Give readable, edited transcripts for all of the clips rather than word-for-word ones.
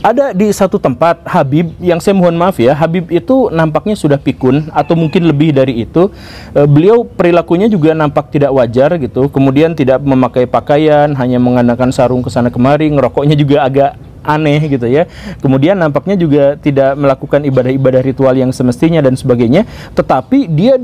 Ada di satu tempat Habib, yang saya mohon maaf ya, Habib itu nampaknya sudah pikun atau mungkin lebih dari itu. Beliau perilakunya juga nampak tidak wajar gitu. Kemudian tidak memakai pakaian, hanya mengenakan sarung ke sana kemari, ngerokoknya juga agak aneh gitu ya. Kemudian nampaknya juga tidak melakukan ibadah-ibadah ritual yang semestinya dan sebagainya. Tetapi dia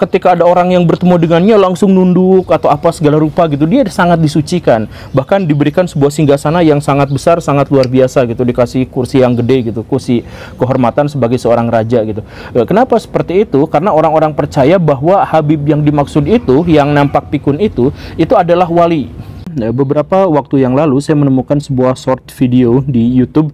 ketika ada orang yang bertemu dengannya langsung nunduk atau apa segala rupa gitu, dia sangat disucikan, bahkan diberikan sebuah singgasana yang sangat besar, sangat luar biasa gitu, dikasih kursi yang gede gitu, kursi kehormatan sebagai seorang raja gitu. Kenapa seperti itu? Karena orang-orang percaya bahwa Habib yang dimaksud itu, yang nampak pikun itu adalah wali. Beberapa waktu yang lalu saya menemukan sebuah short video di YouTube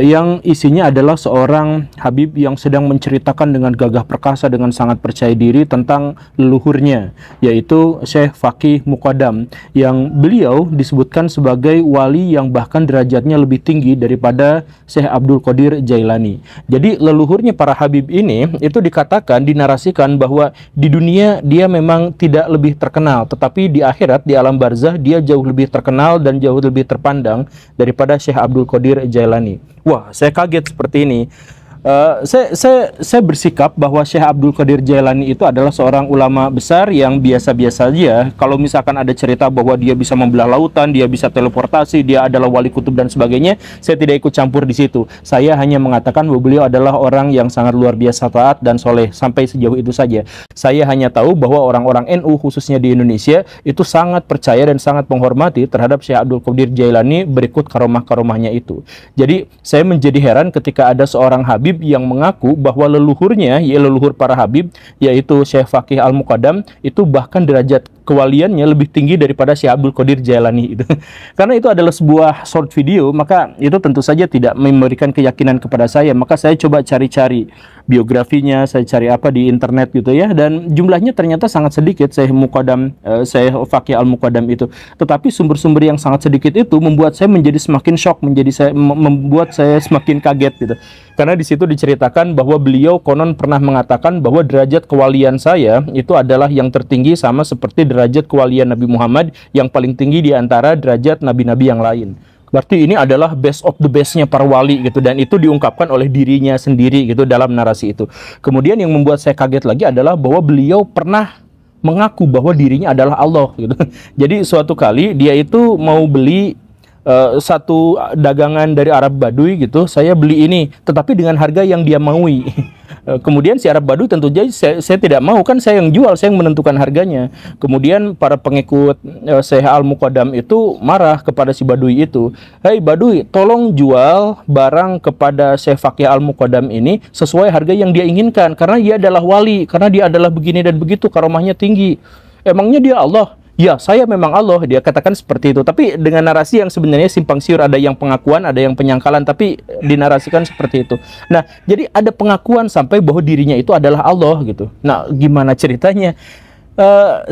yang isinya adalah seorang Habib yang sedang menceritakan dengan gagah perkasa, dengan sangat percaya diri tentang leluhurnya, yaitu Syekh Faqih Muqaddam, yang beliau disebutkan sebagai wali yang bahkan derajatnya lebih tinggi daripada Syekh Abdul Qadir Jailani. Jadi leluhurnya para Habib ini itu dikatakan, dinarasikan bahwa di dunia dia memang tidak lebih terkenal, tetapi di akhirat, di alam barzah, dia jauh lebih terkenal dan jauh lebih terpandang daripada Syekh Abdul Qadir Jailani. Wah, saya kaget seperti ini. Saya bersikap bahwa Syekh Abdul Qadir Jailani itu adalah seorang ulama besar yang biasa-biasa saja. Kalau misalkan ada cerita bahwa dia bisa membelah lautan, dia bisa teleportasi, dia adalah wali kutub dan sebagainya, saya tidak ikut campur di situ. Saya hanya mengatakan bahwa beliau adalah orang yang sangat luar biasa taat dan soleh, sampai sejauh itu saja. Saya hanya tahu bahwa orang-orang NU khususnya di Indonesia itu sangat percaya dan sangat menghormati terhadap Syekh Abdul Qadir Jailani berikut karomah-karomahnya itu. Jadi saya menjadi heran ketika ada seorang Habib yang mengaku bahwa leluhurnya, ya leluhur para Habib, yaitu Syekh Faqih Al-Muqaddam, itu bahkan derajat kewaliannya lebih tinggi daripada Syekh Abdul Qadir Jailani itu. Karena itu adalah sebuah short video, maka itu tentu saja tidak memberikan keyakinan kepada saya. Maka saya coba cari-cari biografinya, saya cari apa di internet gitu ya, dan jumlahnya ternyata sangat sedikit Syekh Muqaddam, Syekh Faqih Al-Muqaddam itu. Tetapi sumber-sumber yang sangat sedikit itu membuat saya menjadi semakin shock, membuat saya semakin kaget gitu. Karena di situ diceritakan bahwa beliau konon pernah mengatakan bahwa derajat kewalian saya itu adalah yang tertinggi, sama seperti derajat kewalian Nabi Muhammad yang paling tinggi di antara derajat nabi-nabi yang lain. Berarti ini adalah best of the bestnya para wali gitu, dan itu diungkapkan oleh dirinya sendiri gitu dalam narasi itu. Kemudian yang membuat saya kaget lagi adalah bahwa beliau pernah mengaku bahwa dirinya adalah Allah gitu. Jadi suatu kali dia itu mau beli satu dagangan dari Arab Baduy gitu, saya beli ini, tetapi dengan harga yang dia maui. Kemudian si Arab Baduy tentu saja saya tidak mau, kan saya yang jual, saya yang menentukan harganya. Kemudian para pengikut Syekh Al-Muqaddam itu marah kepada si Baduy itu. Hei Baduy, tolong jual barang kepada Syekh Faqih Al-Muqaddam ini sesuai harga yang dia inginkan, karena dia adalah wali, karena dia adalah begini dan begitu, karomahnya tinggi. Emangnya dia Allah? Ya, saya memang Allah, dia katakan seperti itu. Tapi dengan narasi yang sebenarnya simpang siur, ada yang pengakuan, ada yang penyangkalan, tapi dinarasikan seperti itu. Nah, jadi ada pengakuan sampai bahwa dirinya itu adalah Allah gitu. Nah, gimana ceritanya?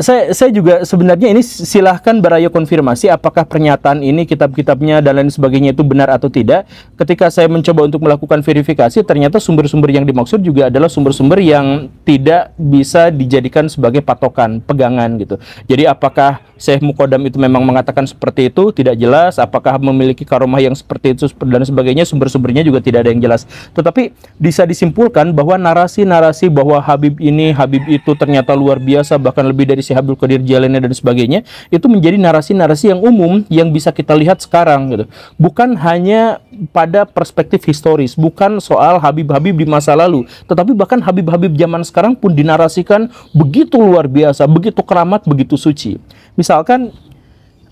Saya juga sebenarnya ini silahkan Baraya konfirmasi apakah pernyataan ini, kitab-kitabnya dan lain sebagainya itu benar atau tidak. Ketika saya mencoba untuk melakukan verifikasi, ternyata sumber-sumber yang dimaksud juga adalah sumber-sumber yang tidak bisa dijadikan sebagai patokan, pegangan gitu. Jadi apakah Syekh Muqaddam itu memang mengatakan seperti itu, tidak jelas. Apakah memiliki karomah yang seperti itu dan sebagainya, sumber-sumbernya juga tidak ada yang jelas. Tetapi bisa disimpulkan bahwa narasi-narasi bahwa Habib ini, Habib itu ternyata luar biasa, bahkan lebih dari Syekh Abdul Qadir Jailani dan sebagainya, itu menjadi narasi-narasi yang umum yang bisa kita lihat sekarang gitu. Bukan hanya pada perspektif historis, bukan soal Habib-Habib di masa lalu, tetapi bahkan Habib-Habib zaman sekarang pun dinarasikan begitu luar biasa, begitu keramat, begitu suci. Misalkan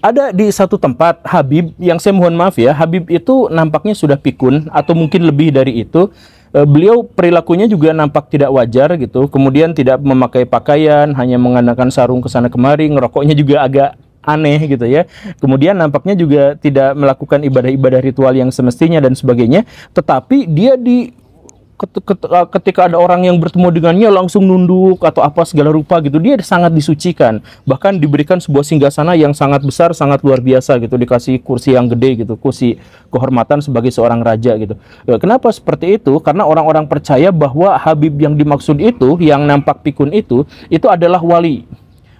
ada di satu tempat Habib, yang saya mohon maaf ya, Habib itu nampaknya sudah pikun atau mungkin lebih dari itu. Beliau perilakunya juga nampak tidak wajar gitu. Kemudian tidak memakai pakaian, hanya mengenakan sarung ke sana kemari, ngerokoknya juga agak aneh gitu ya. Kemudian nampaknya juga tidak melakukan ibadah-ibadah ritual yang semestinya dan sebagainya. Tetapi dia ketika ada orang yang bertemu dengannya langsung nunduk atau apa segala rupa gitu, dia sangat disucikan, bahkan diberikan sebuah singgasana yang sangat besar, sangat luar biasa gitu, dikasih kursi yang gede gitu, kursi kehormatan sebagai seorang raja gitu. Kenapa seperti itu? Karena orang-orang percaya bahwa Habib yang dimaksud itu, yang nampak pikun itu adalah wali.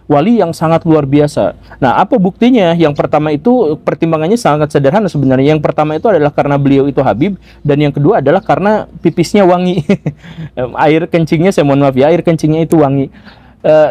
wali yang sangat luar biasa. Nah, apa buktinya? Yang pertama itu pertimbangannya sangat sederhana sebenarnya. Yang pertama itu adalah karena beliau itu Habib, dan yang kedua adalah karena pipisnya wangi. Air kencingnya, saya mohon maaf ya, air kencingnya itu wangi.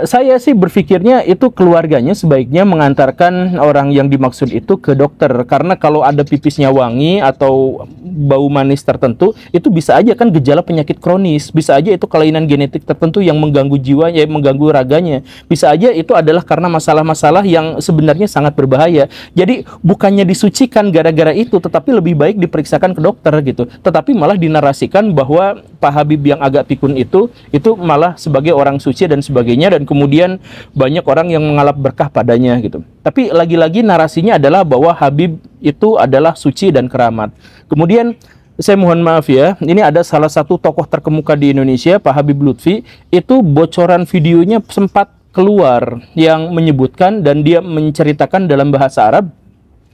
Saya sih berpikirnya itu keluarganya sebaiknya mengantarkan orang yang dimaksud itu ke dokter, karena kalau ada pipisnya wangi atau bau manis tertentu, itu bisa aja kan gejala penyakit kronis, bisa aja itu kelainan genetik tertentu yang mengganggu jiwanya, mengganggu raganya, bisa aja itu adalah karena masalah-masalah yang sebenarnya sangat berbahaya. Jadi bukannya disucikan gara-gara itu, tetapi lebih baik diperiksakan ke dokter gitu. Tetapi malah dinarasikan bahwa Pak Habib yang agak pikun itu malah sebagai orang suci dan sebagainya, dan kemudian banyak orang yang mengalap berkah padanya gitu. Tapi lagi-lagi narasinya adalah bahwa Habib itu adalah suci dan keramat. Kemudian saya mohon maaf ya, ini ada salah satu tokoh terkemuka di Indonesia, Pak Habib Lutfi, itu bocoran videonya sempat keluar yang menyebutkan dan dia menceritakan dalam bahasa Arab.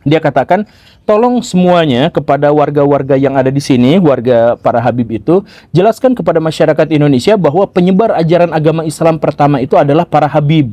Dia katakan, tolong semuanya kepada warga-warga yang ada di sini, warga para Habib itu, jelaskan kepada masyarakat Indonesia bahwa penyebar ajaran agama Islam pertama itu adalah para Habib.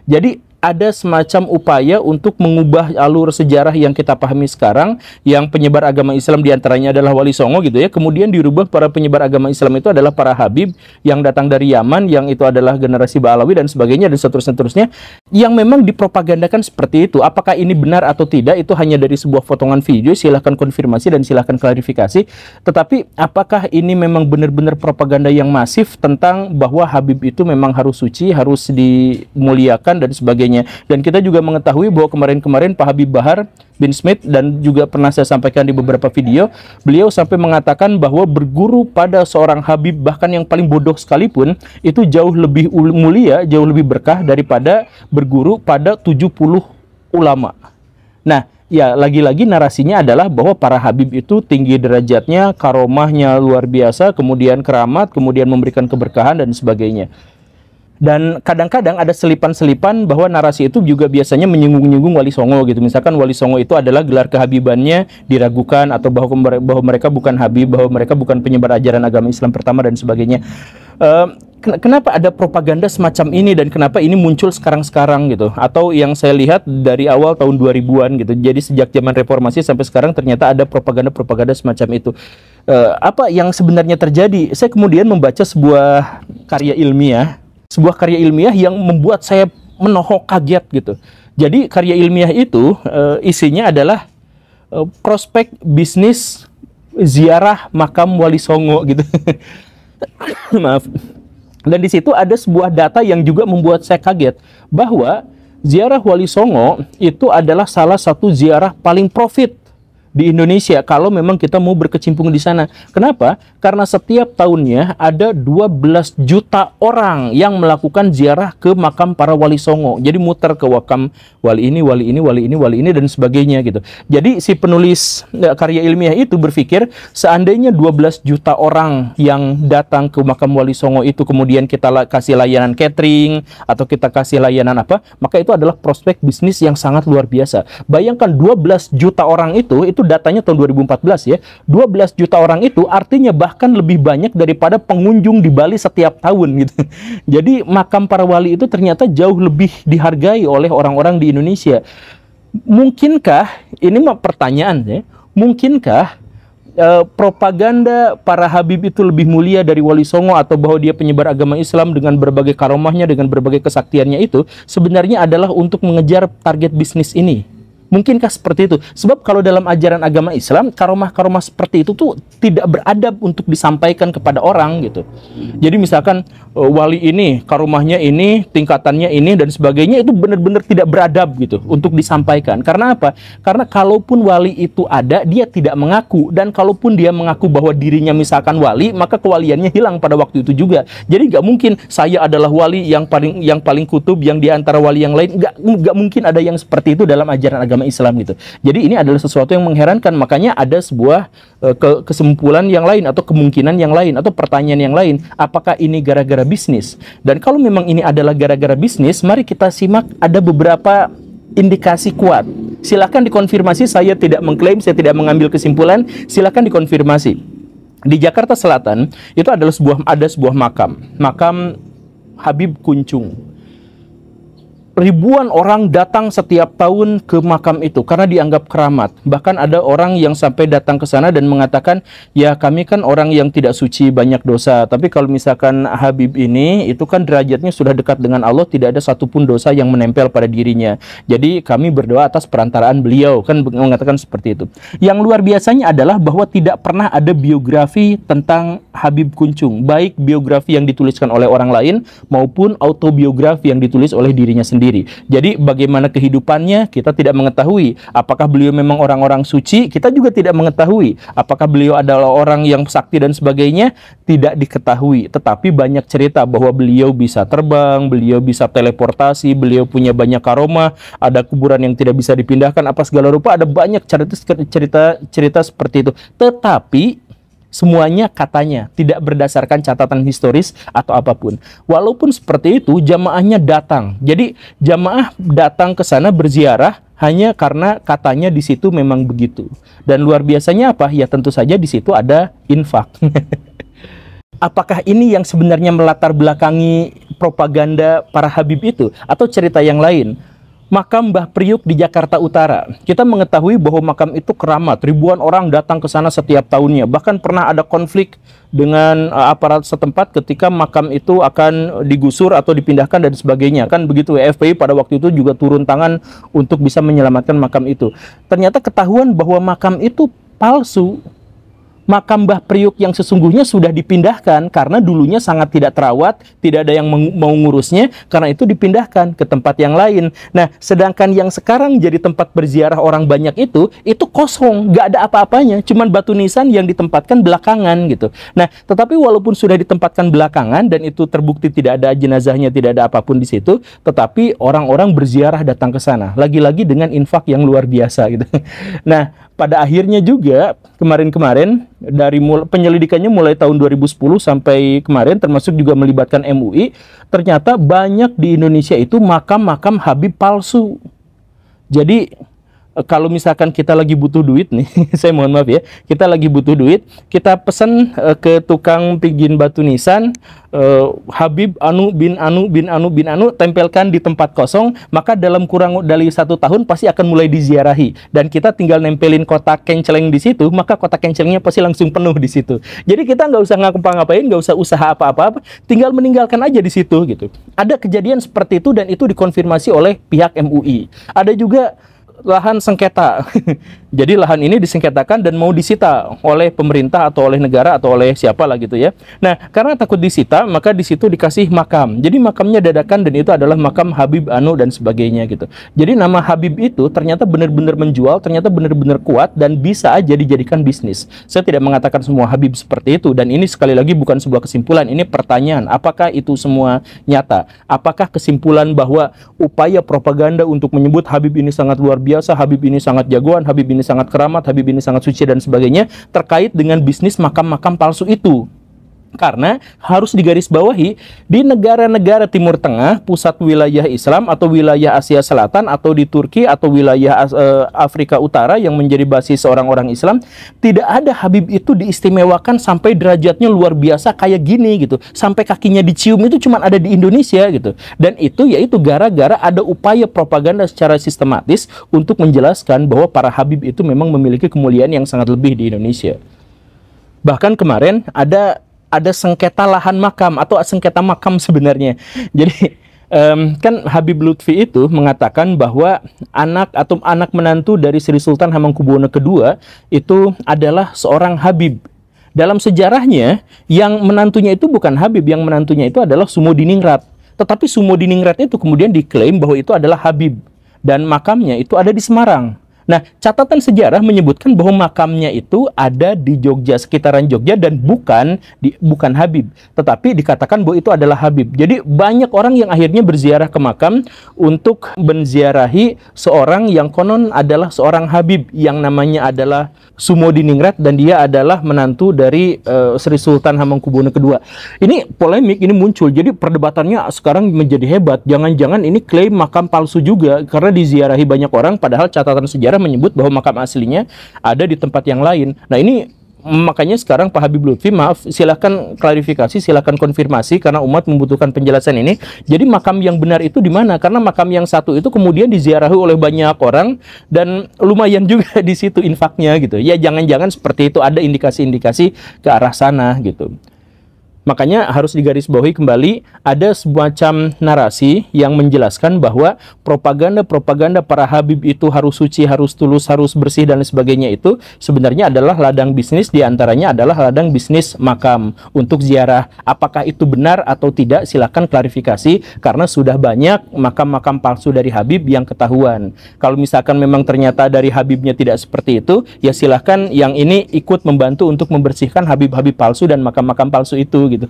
Jadi ada semacam upaya untuk mengubah alur sejarah yang kita pahami sekarang, yang penyebar agama Islam diantaranya adalah Wali Songo gitu ya, kemudian dirubah para penyebar agama Islam itu adalah para Habib yang datang dari Yaman, yang itu adalah generasi Ba'alawi dan sebagainya, dan seterusnya, yang memang dipropagandakan seperti itu. Apakah ini benar atau tidak, itu hanya dari sebuah potongan video, silahkan konfirmasi dan silahkan klarifikasi. Tetapi apakah ini memang benar-benar propaganda yang masif tentang bahwa Habib itu memang harus suci, harus dimuliakan dan sebagainya. Dan kita juga mengetahui bahwa kemarin-kemarin Pak Habib Bahar bin Smith, dan juga pernah saya sampaikan di beberapa video, beliau sampai mengatakan bahwa berguru pada seorang Habib, bahkan yang paling bodoh sekalipun, itu jauh lebih mulia, jauh lebih berkah daripada berguru pada 70 ulama. Nah, ya lagi-lagi narasinya adalah bahwa para Habib itu tinggi derajatnya, karomahnya luar biasa, kemudian keramat, kemudian memberikan keberkahan dan sebagainya. Dan kadang-kadang ada selipan-selipan bahwa narasi itu juga biasanya menyinggung-nyinggung Wali Songo gitu. Misalkan Wali Songo itu adalah gelar kehabibannya diragukan, atau bahwa mereka bukan Habib, bahwa mereka bukan penyebar ajaran agama Islam pertama dan sebagainya. Kenapa ada propaganda semacam ini, dan kenapa ini muncul sekarang-sekarang gitu? Atau yang saya lihat dari awal tahun 2000-an gitu. Jadi sejak zaman reformasi sampai sekarang ternyata ada propaganda-propaganda semacam itu. Apa yang sebenarnya terjadi? Saya kemudian membaca sebuah karya ilmiah yang membuat saya menohok kaget gitu. Jadi karya ilmiah itu isinya adalah prospek bisnis ziarah makam Wali Songo gitu. Maaf. Dan di situ ada sebuah data yang juga membuat saya kaget, bahwa ziarah Wali Songo itu adalah salah satu ziarah paling profit di Indonesia kalau memang kita mau berkecimpung di sana. Kenapa? Karena setiap tahunnya ada 12 juta orang yang melakukan ziarah ke makam para Wali Songo. Jadi muter ke makam wali ini, wali ini, wali ini, wali ini dan sebagainya gitu. Jadi si penulis karya ilmiah itu berpikir, seandainya 12 juta orang yang datang ke makam Wali Songo itu kemudian kita kasih layanan catering atau kita kasih layanan apa, maka itu adalah prospek bisnis yang sangat luar biasa. Bayangkan 12 juta orang itu datanya tahun 2014 ya. 12 juta orang itu artinya bahkan lebih banyak daripada pengunjung di Bali setiap tahun gitu. Jadi makam para wali itu ternyata jauh lebih dihargai oleh orang-orang di Indonesia. Mungkinkah, ini mah pertanyaan ya, mungkinkah propaganda para Habib itu lebih mulia dari Wali Songo, atau bahwa dia penyebar agama Islam dengan berbagai karomahnya, dengan berbagai kesaktiannya itu sebenarnya adalah untuk mengejar target bisnis ini? Mungkinkah seperti itu? Sebab kalau dalam ajaran agama Islam, karomah-karomah seperti itu tuh tidak beradab untuk disampaikan kepada orang gitu. Jadi misalkan wali ini, karomahnya ini, tingkatannya ini dan sebagainya, itu benar-benar tidak beradab gitu untuk disampaikan. Karena apa? Karena kalaupun wali itu ada, dia tidak mengaku, dan kalaupun dia mengaku bahwa dirinya misalkan wali, maka kewaliannya hilang pada waktu itu juga. Jadi nggak mungkin saya adalah wali yang paling kutub, yang diantara wali yang lain. Nggak mungkin ada yang seperti itu dalam ajaran agama Islam gitu. Jadi ini adalah sesuatu yang mengherankan. Makanya ada sebuah kesimpulan yang lain, atau kemungkinan yang lain, atau pertanyaan yang lain. Apakah ini gara-gara bisnis? Dan kalau memang ini adalah gara-gara bisnis, mari kita simak ada beberapa indikasi kuat. Silakan dikonfirmasi, saya tidak mengklaim, saya tidak mengambil kesimpulan, silakan dikonfirmasi. Di Jakarta Selatan itu adalah sebuah makam Habib Kuncung. ribuan orang datang setiap tahun ke makam itu karena dianggap keramat. Bahkan ada orang yang sampai datang ke sana dan mengatakan, ya kami kan orang yang tidak suci, banyak dosa. Tapi kalau misalkan Habib ini, itu kan derajatnya sudah dekat dengan Allah, tidak ada satupun dosa yang menempel pada dirinya. Jadi kami berdoa atas perantaraan beliau, kan mengatakan seperti itu. Yang luar biasanya adalah bahwa tidak pernah ada biografi tentang Habib Kuncung, baik biografi yang dituliskan oleh orang lain maupun autobiografi yang ditulis oleh dirinya sendiri. Jadi bagaimana kehidupannya kita tidak mengetahui. Apakah beliau memang orang-orang suci? Kita juga tidak mengetahui. Apakah beliau adalah orang yang sakti dan sebagainya? Tidak diketahui. Tetapi banyak cerita bahwa beliau bisa terbang, beliau bisa teleportasi, beliau punya banyak karomah, ada kuburan yang tidak bisa dipindahkan, apa segala rupa, ada banyak cerita seperti itu. Tetapi semuanya katanya tidak berdasarkan catatan historis atau apapun. Walaupun seperti itu, jamaahnya datang. Jadi jamaah datang ke sana berziarah hanya karena katanya di situ memang begitu. Dan luar biasanya apa? Ya tentu saja di situ ada infak. Apakah ini yang sebenarnya melatar belakangi propaganda para Habib itu atau cerita yang lain? Makam Mbah Priuk di Jakarta Utara. Kita mengetahui bahwa makam itu keramat. Ribuan orang datang ke sana setiap tahunnya. Bahkan pernah ada konflik dengan aparat setempat ketika makam itu akan digusur atau dipindahkan dan sebagainya. Kan begitu, FPI pada waktu itu juga turun tangan untuk bisa menyelamatkan makam itu. Ternyata ketahuan bahwa makam itu palsu. Makam Mbah Priuk yang sesungguhnya sudah dipindahkan karena dulunya sangat tidak terawat, tidak ada yang mau ngurusnya, karena itu dipindahkan ke tempat yang lain. Nah, sedangkan yang sekarang jadi tempat berziarah orang banyak itu kosong, nggak ada apa-apanya, cuman batu nisan yang ditempatkan belakangan gitu. Nah, tetapi walaupun sudah ditempatkan belakangan dan itu terbukti tidak ada jenazahnya, tidak ada apapun di situ, tetapi orang-orang berziarah datang ke sana, lagi-lagi dengan infak yang luar biasa gitu. Nah, pada akhirnya juga kemarin-kemarin dari penyelidikannya mulai tahun 2010 sampai kemarin, termasuk juga melibatkan MUI, ternyata banyak di Indonesia itu makam-makam Habib palsu. Jadi kalau misalkan kita lagi butuh duit nih, saya mohon maaf ya, kita lagi butuh duit, kita pesan ke tukang bikin batu nisan, Habib Anu bin Anu bin Anu bin Anu, tempelkan di tempat kosong, maka dalam kurang dari 1 tahun pasti akan mulai diziarahi, dan kita tinggal nempelin kotak kenceleng di situ, maka kotak kencelengnya pasti langsung penuh di situ. Jadi kita nggak usah ngapa-ngapain, nggak usah usaha apa-apa, tinggal meninggalkan aja di situ gitu. Ada kejadian seperti itu dan itu dikonfirmasi oleh pihak MUI. Ada juga lahan sengketa. Jadi lahan ini disengketakan dan mau disita oleh pemerintah atau oleh negara atau oleh siapa lah gitu ya. Nah, karena takut disita, maka di situ dikasih makam. Jadi makamnya dadakan dan itu adalah makam Habib Anu dan sebagainya gitu. Jadi nama Habib itu ternyata benar-benar menjual, ternyata benar-benar kuat dan bisa aja dijadikan bisnis. Saya tidak mengatakan semua Habib seperti itu, dan ini sekali lagi bukan sebuah kesimpulan, ini pertanyaan. Apakah itu semua nyata? Apakah kesimpulan bahwa upaya propaganda untuk menyebut Habib ini sangat luar biasa, Habib ini sangat jagoan, Habib ini sangat keramat, Habib ini sangat suci dan sebagainya terkait dengan bisnis makam-makam palsu itu? Karena harus digarisbawahi, di negara-negara Timur Tengah, pusat wilayah Islam atau wilayah Asia Selatan atau di Turki atau wilayah Afrika Utara yang menjadi basis orang-orang Islam, tidak ada Habib itu diistimewakan sampai derajatnya luar biasa kayak gini gitu, sampai kakinya dicium, itu cuma ada di Indonesia gitu. Dan itu yaitu gara-gara ada upaya propaganda secara sistematis untuk menjelaskan bahwa para Habib itu memang memiliki kemuliaan yang sangat lebih di Indonesia. Bahkan kemarin ada sengketa lahan makam atau sengketa makam sebenarnya. Jadi kan Habib Lutfi itu mengatakan bahwa anak menantu dari Sri Sultan Hamengkubuwono II itu adalah seorang Habib. Dalam sejarahnya yang menantunya itu bukan Habib, yang menantunya itu adalah Sumodiningrat. Tetapi Sumodiningrat itu kemudian diklaim bahwa itu adalah Habib dan makamnya itu ada di Semarang. Nah, catatan sejarah menyebutkan bahwa makamnya itu ada di Jogja, sekitaran Jogja, dan bukan Habib, tetapi dikatakan bahwa itu adalah Habib. Jadi banyak orang yang akhirnya berziarah ke makam untuk menziarahi seorang yang konon adalah seorang Habib yang namanya adalah Sumodiningrat dan dia adalah menantu dari Sri Sultan Hamengkubuwono II. Ini polemik, ini muncul. Jadi perdebatannya sekarang menjadi hebat. Jangan-jangan ini klaim makam palsu juga karena diziarahi banyak orang, padahal catatan sejarah menyebut bahwa makam aslinya ada di tempat yang lain. Nah, ini makanya sekarang Pak Habib Lutfi, maaf, silakan klarifikasi, silakan konfirmasi karena umat membutuhkan penjelasan ini. Jadi makam yang benar itu di mana? Karena makam yang satu itu kemudian diziarahi oleh banyak orang dan lumayan juga di situ infaknya gitu. Ya jangan-jangan seperti itu, ada indikasi-indikasi ke arah sana gitu. Makanya harus digarisbawahi kembali, ada semacam narasi yang menjelaskan bahwa propaganda-propaganda para habib itu harus suci, harus tulus, harus bersih, dan sebagainya itu sebenarnya adalah ladang bisnis, diantaranya adalah ladang bisnis makam untuk ziarah. Apakah itu benar atau tidak? Silakan klarifikasi, karena sudah banyak makam-makam palsu dari habib yang ketahuan. Kalau misalkan memang ternyata dari habibnya tidak seperti itu, ya silahkan yang ini ikut membantu untuk membersihkan habib-habib palsu dan makam-makam palsu itu gitu.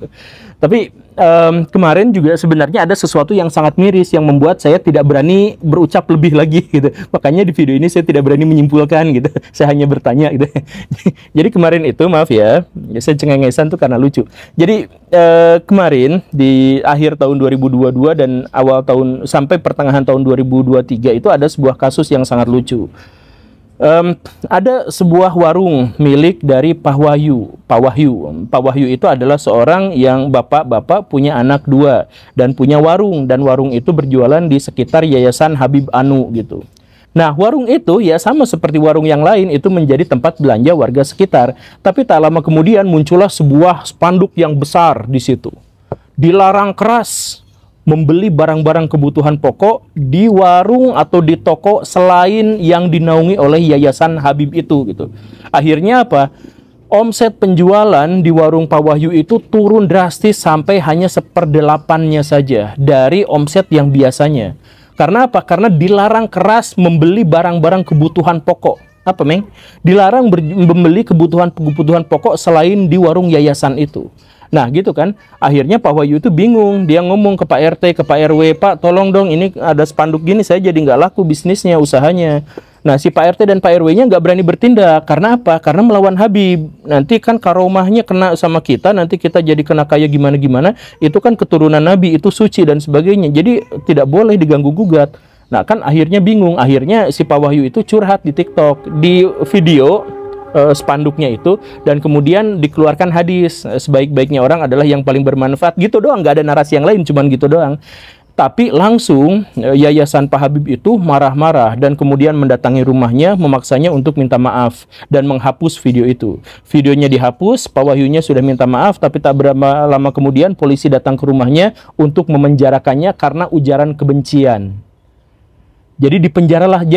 Tapi kemarin juga sebenarnya ada sesuatu yang sangat miris yang membuat saya tidak berani berucap lebih lagi gitu. Makanya di video ini saya tidak berani menyimpulkan gitu. Saya hanya bertanya gitu. Jadi kemarin itu, maaf ya, saya cengengesan tuh karena lucu. Jadi kemarin di akhir tahun 2022 dan awal tahun sampai pertengahan tahun 2023 itu ada sebuah kasus yang sangat lucu. Ada sebuah warung milik dari Pak Wahyu. Pak Wahyu itu adalah seorang yang bapak-bapak punya anak 2 dan punya warung, dan warung itu berjualan di sekitar Yayasan Habib Anu gitu. Nah, warung itu ya sama seperti warung yang lain, itu menjadi tempat belanja warga sekitar. Tapi tak lama kemudian muncullah sebuah spanduk yang besar di situ. Dilarang keras membeli barang-barang kebutuhan pokok di warung atau di toko selain yang dinaungi oleh Yayasan Habib itu gitu. Akhirnya apa? Omset penjualan di warung Pak Wahyu itu turun drastis sampai hanya 1/8-nya saja dari omset yang biasanya. Karena apa? Karena dilarang keras membeli barang-barang kebutuhan pokok. Apa, Meng? Dilarang membeli kebutuhan pokok selain di warung yayasan itu. Nah gitu kan, akhirnya Pak Wahyu itu bingung, dia ngomong ke Pak RT, ke Pak RW, Pak tolong dong, ini ada spanduk gini, saya jadi nggak laku bisnisnya, usahanya. Nah si Pak RT dan Pak RW-nya nggak berani bertindak, karena apa? Karena melawan Habib, nanti kan karomahnya kena sama kita, nanti kita jadi kena kaya gimana-gimana, itu kan keturunan Nabi, itu suci dan sebagainya, jadi tidak boleh diganggu-gugat. Nah kan akhirnya bingung, akhirnya si Pak Wahyu itu curhat di TikTok, di video spanduknya itu, dan kemudian dikeluarkan hadis sebaik-baiknya orang adalah yang paling bermanfaat, gitu doang, nggak ada narasi yang lain, cuman gitu doang. Tapi langsung Yayasan Pak Habib itu marah-marah dan kemudian mendatangi rumahnya, memaksanya untuk minta maaf dan menghapus video itu. Videonya dihapus, Pak Wahyunya sudah minta maaf, tapi tak berapa lama kemudian polisi datang ke rumahnya untuk memenjarakannya karena ujaran kebencian. Jadi dipenjaralah.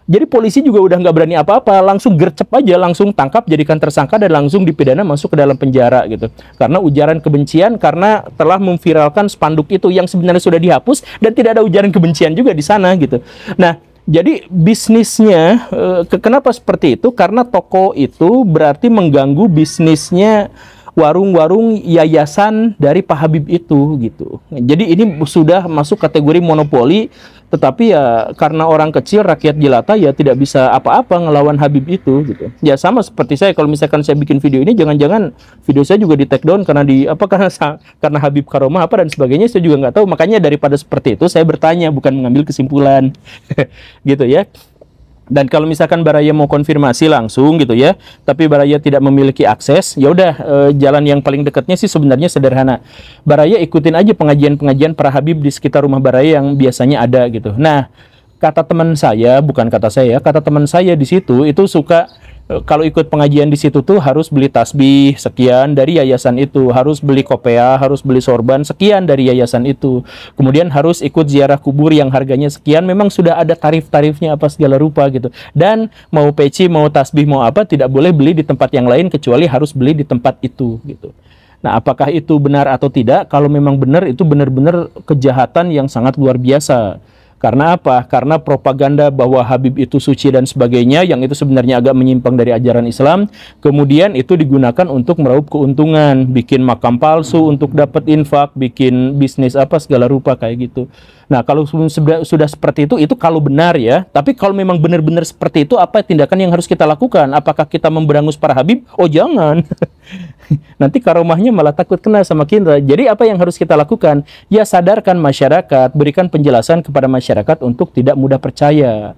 Jadi polisi juga udah nggak berani apa-apa, langsung gercep aja, langsung tangkap, jadikan tersangka, dan langsung dipidana masuk ke dalam penjara gitu. Karena ujaran kebencian, karena telah memviralkan spanduk itu yang sebenarnya sudah dihapus dan tidak ada ujaran kebencian juga di sana gitu. Nah, jadi bisnisnya, kenapa seperti itu? Karena toko itu berarti mengganggu bisnisnya warung-warung yayasan dari Pak Habib itu gitu. Jadi ini sudah masuk kategori monopoli. Tetapi ya karena orang kecil, rakyat jelata, ya tidak bisa apa-apa ngelawan Habib itu gitu. Ya sama seperti saya, kalau misalkan saya bikin video ini, jangan-jangan video saya juga di take down karena karena Habib Karomah apa dan sebagainya, saya juga nggak tahu. Makanya daripada seperti itu saya bertanya, bukan mengambil kesimpulan. Gitu ya. Dan kalau misalkan Baraya mau konfirmasi langsung gitu ya, tapi Baraya tidak memiliki akses, ya udah jalan yang paling dekatnya sih sebenarnya sederhana. Baraya ikutin aja pengajian-pengajian para habib di sekitar rumah Baraya yang biasanya ada gitu. Nah, kata teman saya, bukan kata saya, kata teman saya di situ itu suka kalau ikut pengajian di situ tuh harus beli tasbih sekian dari yayasan itu, harus beli kopea, harus beli sorban sekian dari yayasan itu. Kemudian harus ikut ziarah kubur yang harganya sekian, memang sudah ada tarif-tarifnya apa segala rupa gitu. Dan mau peci, mau tasbih, mau apa, tidak boleh beli di tempat yang lain kecuali harus beli di tempat itu gitu. Nah, apakah itu benar atau tidak? Kalau memang benar, itu benar-benar kejahatan yang sangat luar biasa. Karena apa? Karena propaganda bahwa Habib itu suci dan sebagainya, yang itu sebenarnya agak menyimpang dari ajaran Islam, kemudian itu digunakan untuk meraup keuntungan, bikin makam palsu untuk dapat infak, bikin bisnis apa segala rupa kayak gitu. Nah, kalau sudah seperti itu kalau benar ya. Tapi kalau memang benar-benar seperti itu, apa tindakan yang harus kita lakukan? Apakah kita memberangus para Habib? Oh jangan. Nanti karomahnya malah takut kena sama kita. Jadi apa yang harus kita lakukan? Ya sadarkan masyarakat, berikan penjelasan kepada masyarakat untuk tidak mudah percaya.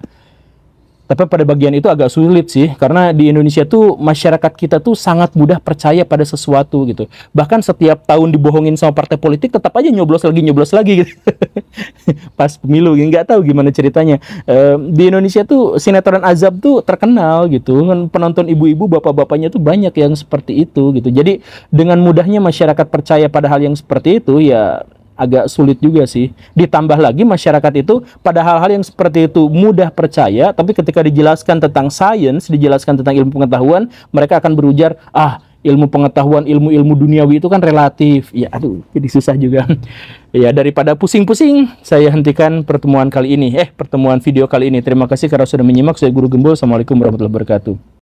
Tapi pada bagian itu agak sulit sih, karena di Indonesia tuh masyarakat kita tuh sangat mudah percaya pada sesuatu gitu. Bahkan setiap tahun dibohongin sama partai politik, tetap aja nyoblos lagi gitu. Pas pemilu, nggak tahu gimana ceritanya. Di Indonesia tuh sinetron azab tuh terkenal gitu. Penonton ibu-ibu, bapak-bapaknya tuh banyak yang seperti itu gitu. Jadi dengan mudahnya masyarakat percaya pada hal yang seperti itu, ya agak sulit juga sih. Ditambah lagi masyarakat itu pada hal-hal yang seperti itu mudah percaya, tapi ketika dijelaskan tentang sains, dijelaskan tentang ilmu pengetahuan, mereka akan berujar, ilmu pengetahuan, ilmu-ilmu duniawi itu kan relatif. Ya, aduh, jadi susah juga. Ya, daripada pusing-pusing, saya hentikan pertemuan video kali ini. Terima kasih karena sudah menyimak. Saya Guru Gembul. Assalamualaikum warahmatullahi wabarakatuh.